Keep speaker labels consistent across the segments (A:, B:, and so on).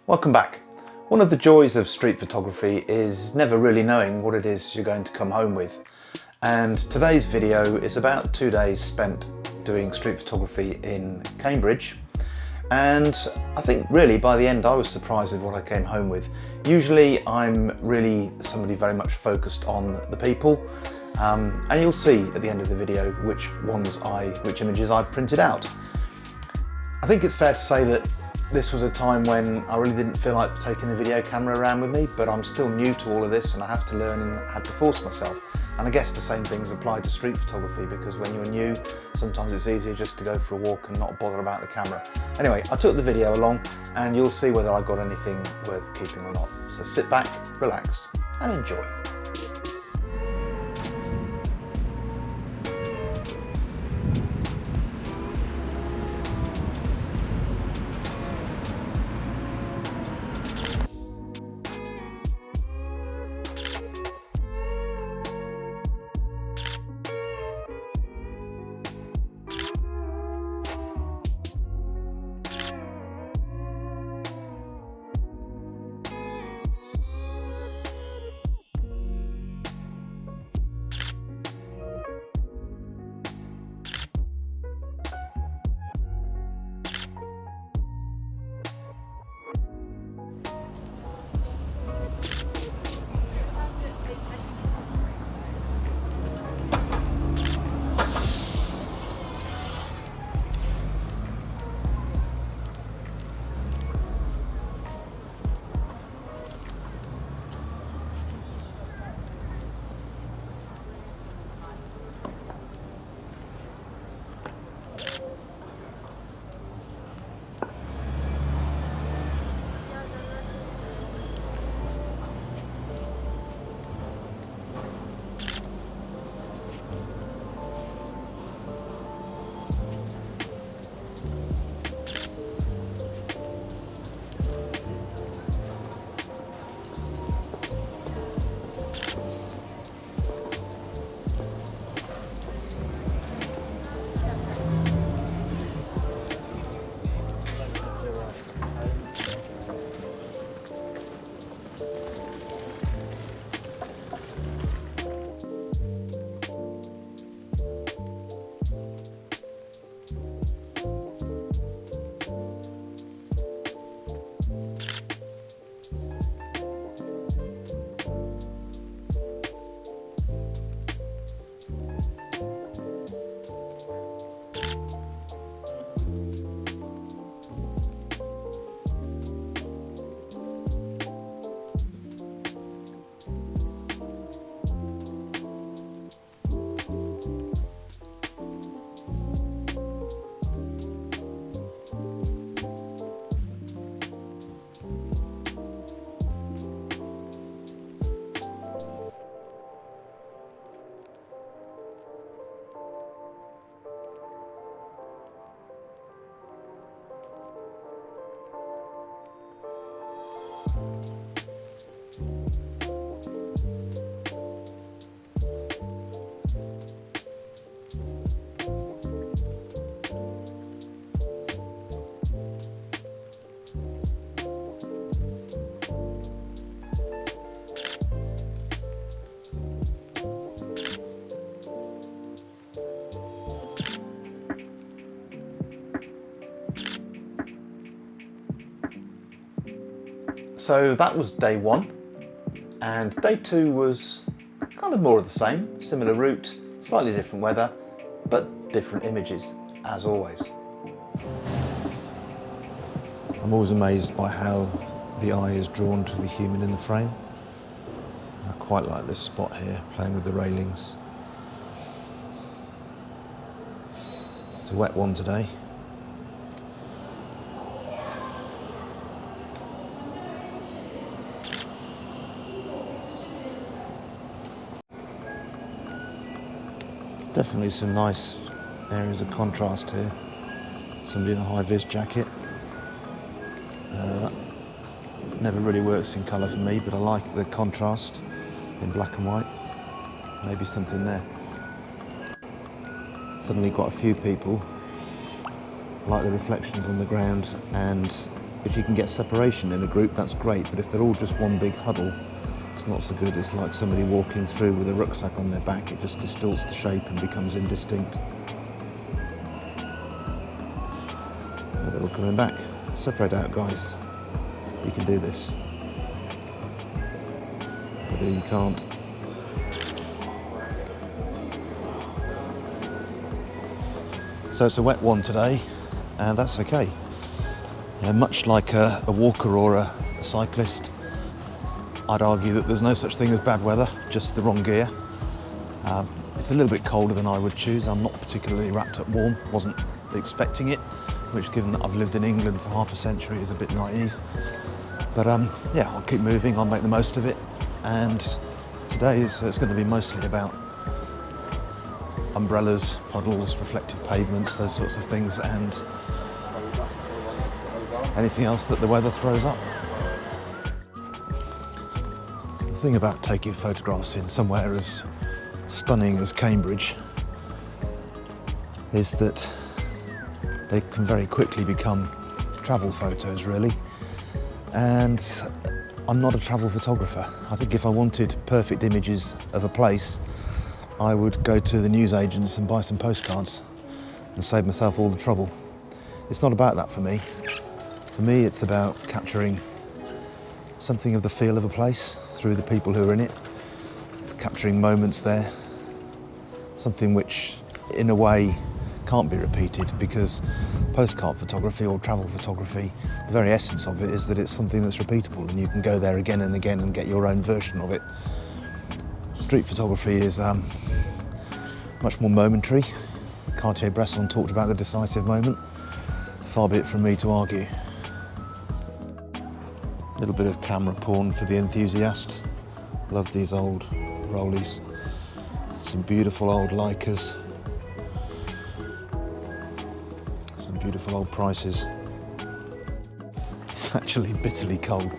A: Welcome back. One of the joys of street photography is never really knowing what it is you're going to come home with. And today's video is about 2 days spent doing street photography in Cambridge. And I think really by the end I was surprised with what I came home with. Usually I'm really somebody very much focused on the people. And you'll see at the end of the video which images I've printed out. I think it's fair to say that this was a time when I really didn't feel like taking the video camera around with me, but I'm still new to all of this and I have to learn and had to force myself. And I guess the same things apply to street photography, because when you're new, sometimes it's easier just to go for a walk and not bother about the camera. Anyway, I took the video along and you'll see whether I got anything worth keeping or not. So sit back, relax and enjoy. So that was day one, and day two was kind of more of the same, similar route, slightly different weather, but different images, as always. I'm always amazed by how the eye is drawn to the human in the frame. I quite like this spot here, playing with the railings. It's a wet one today. Definitely some nice areas of contrast here. Somebody in a high-vis jacket. Never really works in colour for me, but I like the contrast in black and white. Maybe something there. Suddenly got a few people, like the reflections on the ground and if you can get separation in a group, that's great, but if they're all just one big huddle, it's not so good. It's like somebody walking through with a rucksack on their back. It just distorts the shape and becomes indistinct. A little coming back. Separate out, guys. You can do this. But you can't. So it's a wet one today, and that's okay. Much like a walker or a cyclist, I'd argue that there's no such thing as bad weather, just the wrong gear. It's a little bit colder than I would choose. I'm not particularly wrapped up warm, wasn't expecting it, which, given that I've lived in England for half a century, is a bit naive. But yeah, I'll keep moving, I'll make the most of it. And today it's going to be mostly about umbrellas, puddles, reflective pavements, those sorts of things, and anything else that the weather throws up. The thing about taking photographs in somewhere as stunning as Cambridge is that they can very quickly become travel photos, really. And I'm not a travel photographer. I think if I wanted perfect images of a place, I would go to the newsagents and buy some postcards and save myself all the trouble. It's not about that for me. For me, it's about capturing something of the feel of a place through the people who are in it, capturing moments there, something which, in a way, can't be repeated, because postcard photography or travel photography, the very essence of it is that it's something that's repeatable and you can go there again and again and get your own version of it. Street photography is much more momentary. Cartier-Bresson talked about the decisive moment. Far be it from me to argue. A little bit of camera porn for the enthusiast. Love these old rollies. Some beautiful old Leicas. Some beautiful old prices. It's actually bitterly cold.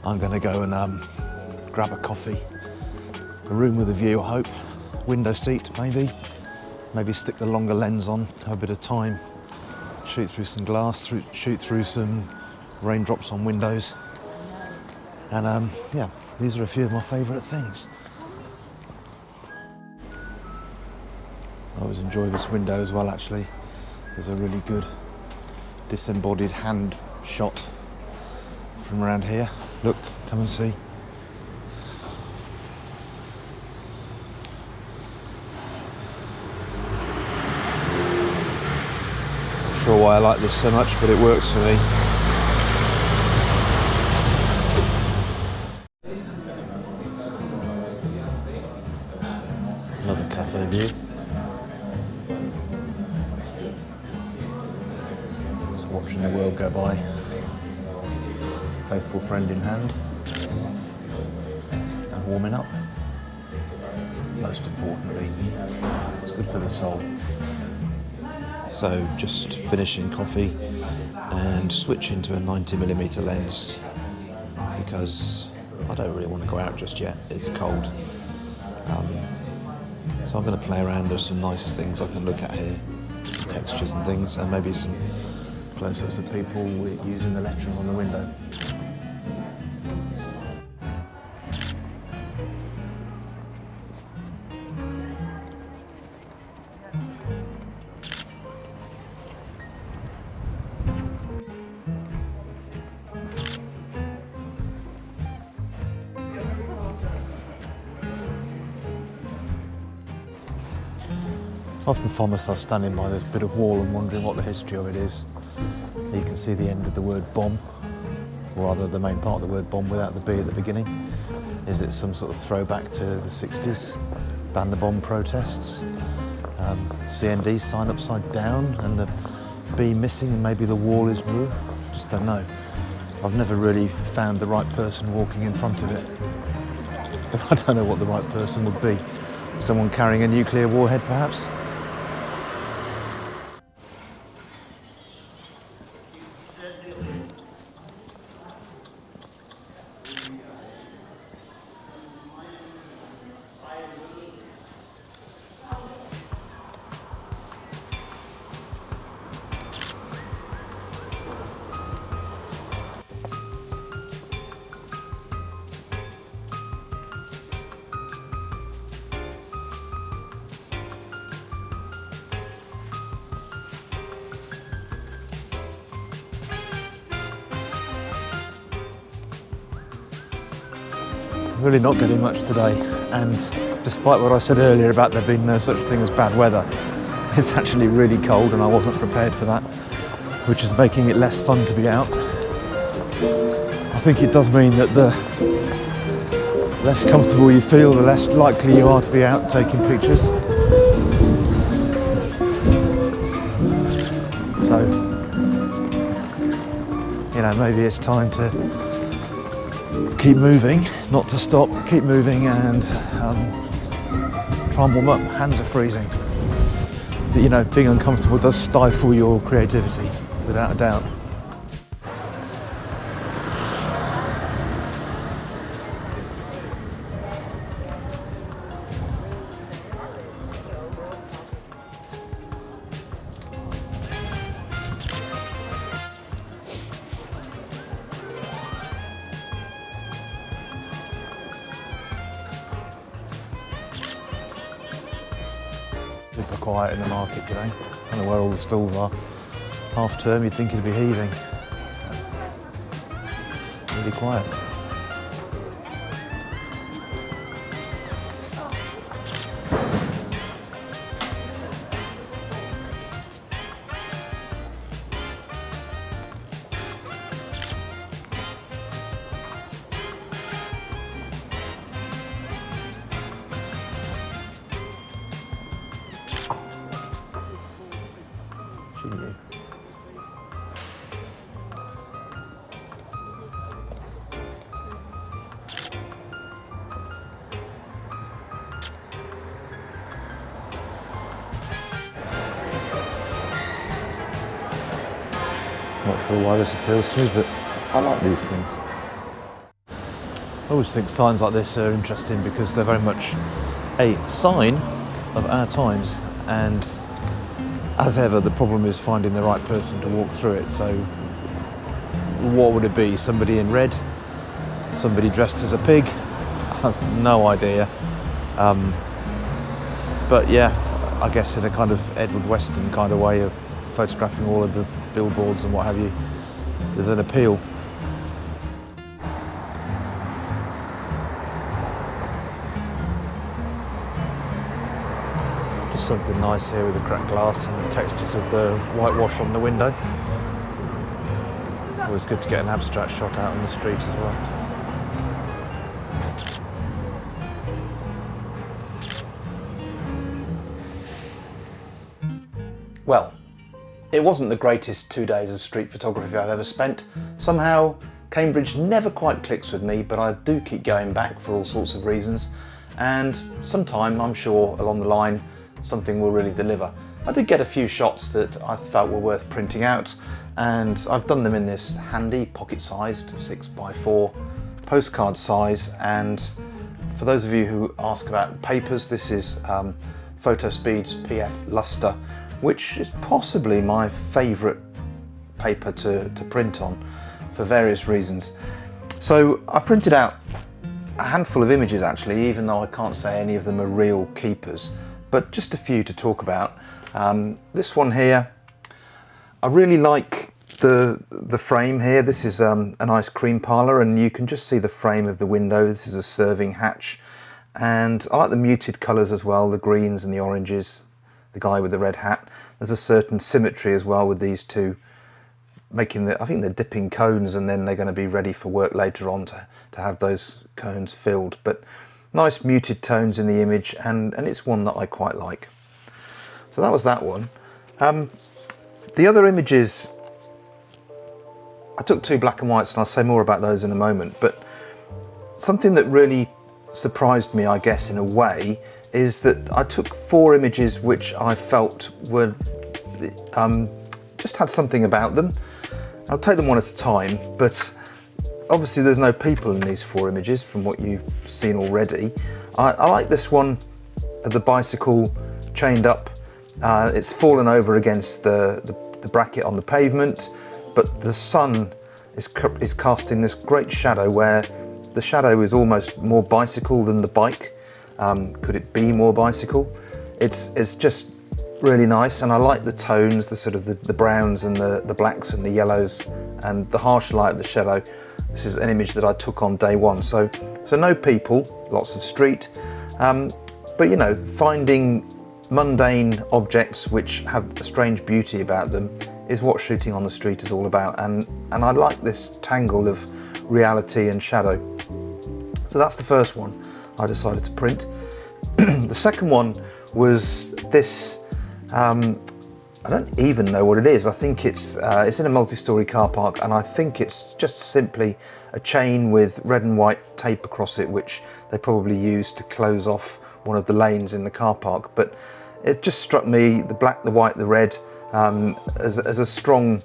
A: I'm going to go and grab a coffee. A room with a view, I hope. Window seat, maybe. Maybe stick the longer lens on, have a bit of time. Shoot through some glass, shoot through some raindrops on windows. And yeah, these are a few of my favourite things. I always enjoy this window as well, actually. There's a really good disembodied hand shot from around here. Look, come and see. Not sure why I like this so much, but it works for me. Another cafe view. Just watching the world go by. Faithful friend in hand. And warming up. Most importantly, it's good for the soul. So just finishing coffee and switching to a 90mm lens because I don't really want to go out just yet, it's cold. So I'm going to play around. There's some nice things I can look at here, textures and things, and maybe some close-ups of people using the lettering on the window. I often find myself standing by this bit of wall and wondering what the history of it is. You can see the end of the word bomb, or rather the main part of the word bomb without the B at the beginning. Is it some sort of throwback to the 60s? Ban the bomb protests? CND sign upside down and the B missing and maybe the wall is new? Just don't know. I've never really found the right person walking in front of it. But I don't know what the right person would be. Someone carrying a nuclear warhead, perhaps? Really not getting much today, and despite what I said earlier about there being no such thing as bad weather, it's actually really cold and I wasn't prepared for that, which is making it less fun to be out. I think it does mean that the less comfortable you feel, the less likely you are to be out taking pictures. So, you know, maybe it's time to keep moving, not to stop, keep moving and try and warm up. Hands are freezing. But you know, being uncomfortable does stifle your creativity, without a doubt. Super quiet in the market today. I don't know where all the stalls are. Half term, you'd think it'd be heaving. Really quiet. You. Not sure why this appeals to me, but I like these things. I always think signs like this are interesting because they're very much a sign of our times, and as ever, the problem is finding the right person to walk through it. So what would it be? Somebody in red? Somebody dressed as a pig? No idea. But yeah, I guess in a kind of Edward Weston kind of way of photographing all of the billboards and what have you, there's an appeal. Something nice here with the cracked glass and the textures of the whitewash on the window. Always good to get an abstract shot out on the street as well. Well, it wasn't the greatest 2 days of street photography I've ever spent. Somehow Cambridge never quite clicks with me, but I do keep going back for all sorts of reasons, and sometime, I'm sure, along the line something will really deliver. I did get a few shots that I felt were worth printing out, and I've done them in this handy pocket-sized 6x4 postcard size. And for those of you who ask about papers, this is Photospeed's PF Luster, which is possibly my favourite paper to print on for various reasons. So I printed out a handful of images actually, even though I can't say any of them are real keepers, but just a few to talk about. This one here, I really like the frame here. This is a nice cream parlour, and you can just see the frame of the window. This is a serving hatch, and I like the muted colours as well, the greens and the oranges, the guy with the red hat. There's a certain symmetry as well with these two, making I think they're dipping cones, and then they're going to be ready for work later on to have those cones filled. But nice muted tones in the image, and it's one that I quite like. So that was that one. The other images, I took 2 black and whites, and I'll say more about those in a moment, but something that really surprised me, I guess, in a way, is that I took 4 images which I felt were just had something about them. I'll take them one at a time, but obviously there's no people in these 4 images from what you've seen already. I like this one of the bicycle chained up. It's fallen over against the bracket on the pavement, but the sun is casting this great shadow where the shadow is almost more bicycle than the bike. Could it be more bicycle? It's just really nice, and I like the tones, the sort of the browns and the blacks and the yellows, and the harsh light of the shadow This is an image that I took on day one. So no people, lots of street, but you know, finding mundane objects which have a strange beauty about them is what shooting on the street is all about. And I like this tangle of reality and shadow. So that's the first one I decided to print. The second one was this, I don't even know what it is. I think it's in a multi-storey car park, and I think it's just simply a chain with red and white tape across it, which they probably use to close off one of the lanes in the car park. But it just struck me, the black, the white, the red, as a strong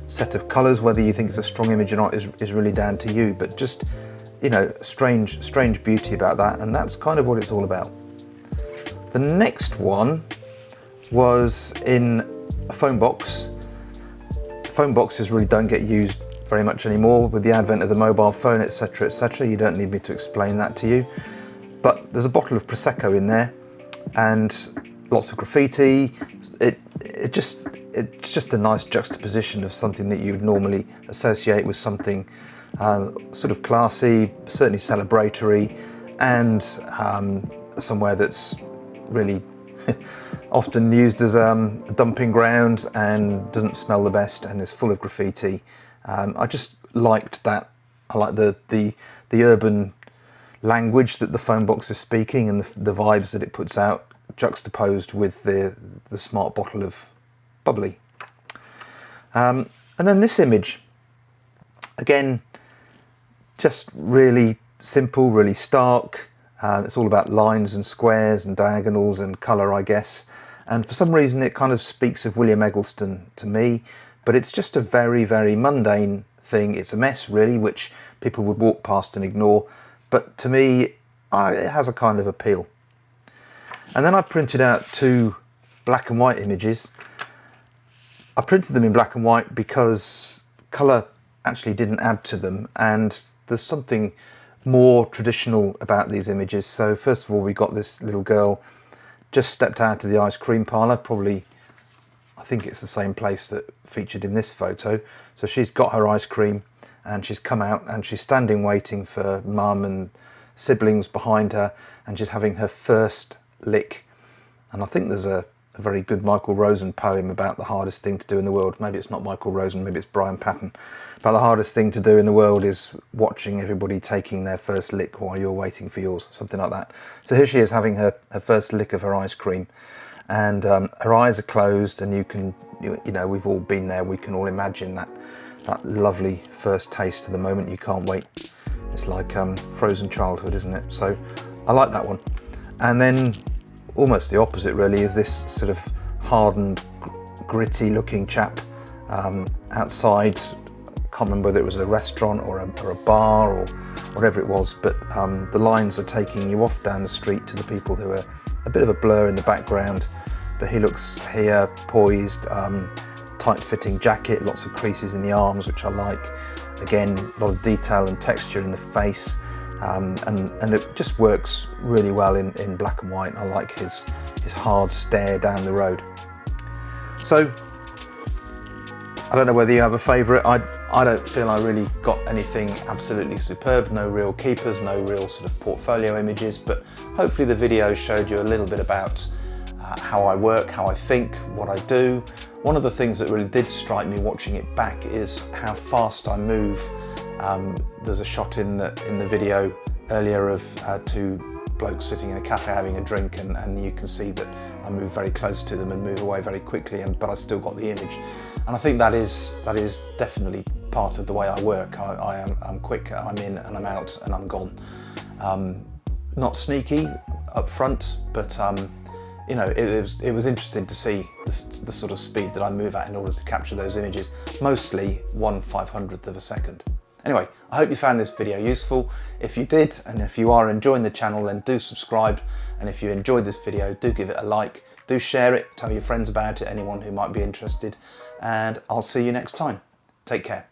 A: set of colours. Whether you think it's a strong image or not is really down to you, but just, you know, strange beauty about that, and that's kind of what it's all about. The next one was in a phone box. Phone boxes really don't get used very much anymore with the advent of the mobile phone, etc, etc. You don't need me to explain that to you. But there's a bottle of Prosecco in there and lots of graffiti. It's just a nice juxtaposition of something that you would normally associate with something sort of classy, certainly celebratory, and somewhere that's really often used as a dumping ground and doesn't smell the best and is full of graffiti. I just liked that. I like the urban language that the phone box is speaking and the vibes that it puts out, juxtaposed with the smart bottle of bubbly. And then this image, again, just really simple, really stark. It's all about lines and squares and diagonals and colour, I guess. And for some reason it kind of speaks of William Eggleston to me, but it's just a very, very mundane thing. It's a mess really, which people would walk past and ignore. But to me, it has a kind of appeal. And then I printed out two black and white images. I printed them in black and white because colour actually didn't add to them, and there's something more traditional about these images. So first of all, we got this little girl just stepped out of the ice cream parlour, probably, I think it's the same place that featured in this photo. So she's got her ice cream and she's come out and she's standing waiting for mum and siblings behind her, and she's having her first lick. And I think there's a very good Michael Rosen poem about the hardest thing to do in the world. Maybe it's not Michael Rosen, maybe it's Brian Patton. But the hardest thing to do in the world is watching everybody taking their first lick while you're waiting for yours, something like that. So here she is having her first lick of her ice cream, and her eyes are closed, and you know, we've all been there, we can all imagine that lovely first taste of the moment you can't wait. It's like frozen childhood, isn't it? So I like that one. And then almost the opposite really is this sort of hardened, gritty looking chap outside. Can't remember whether it was a restaurant or a bar or whatever it was, but the lines are taking you off down the street to the people who are a bit of a blur in the background. But he looks here poised, tight-fitting jacket, lots of creases in the arms, which I like. Again, a lot of detail and texture in the face, and it just works really well in black and white. I like his hard stare down the road. So I don't know whether you have a favourite. I don't feel I really got anything absolutely superb, no real keepers, no real sort of portfolio images, but hopefully the video showed you a little bit about how I work, how I think, what I do. One of the things that really did strike me watching it back is how fast I move. There's a shot in the video earlier of two blokes sitting in a cafe having a drink, and you can see that I move very close to them and move away very quickly, but I still got the image. And I think that is definitely part of the way I work. I'm quick, I'm in and I'm out and I'm gone. Not sneaky up front, but you know, it was interesting to see the sort of speed that I move at in order to capture those images, mostly 1/500th of a second. Anyway, I hope you found this video useful. If you did, and if you are enjoying the channel, then do subscribe. And if you enjoyed this video, do give it a like, do share it, tell your friends about it, anyone who might be interested. And I'll see you next time. Take care.